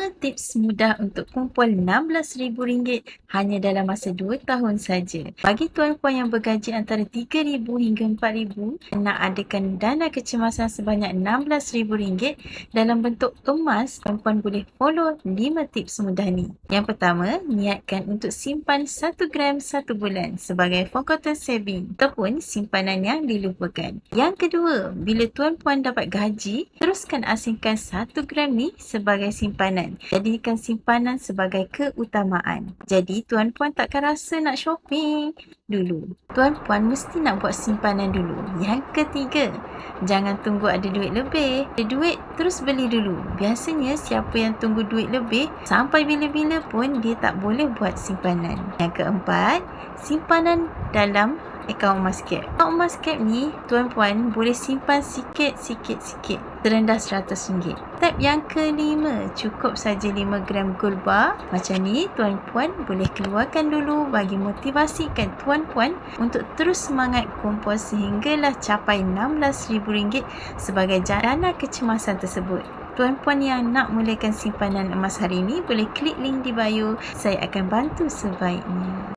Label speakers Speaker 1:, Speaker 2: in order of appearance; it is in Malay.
Speaker 1: 5 tips mudah untuk kumpul RM16,000 hanya dalam masa 2 tahun saja. Bagi tuan-puan yang bergaji antara RM3,000 hingga RM4,000, nak adakan dana kecemasan sebanyak RM16,000 dalam bentuk emas, tuan-puan boleh follow 5 tips mudah ni. Yang pertama, niatkan untuk simpan 1 gram 1 bulan sebagai forgotten saving ataupun simpanan yang dilupakan. Yang kedua, bila tuan-puan dapat gaji, teruskan asingkan 1 gram ni sebagai simpanan. Jadikan simpanan sebagai keutamaan. Jadi, tuan-puan takkan rasa nak shopping dulu. Tuan-puan mesti nak buat simpanan dulu. Yang ketiga, jangan tunggu ada duit lebih. Ada duit, terus beli dulu. Biasanya, siapa yang tunggu duit lebih, sampai bila-bila pun dia tak boleh buat simpanan. Yang keempat, simpanan dalam akaun emas cap. Akaun emas cap ni, tuan-puan boleh simpan sikit-sikit terendah RM100. Step yang kelima, cukup saja 5 gram gold bar. Macam ni, tuan-puan boleh keluarkan dulu bagi motivasikan tuan-puan untuk terus semangat kumpul sehinggalah capai RM16,000 sebagai dana kecemasan tersebut. Tuan-puan yang nak mulakan simpanan emas hari ini boleh klik link di bio. Saya akan bantu sebaiknya.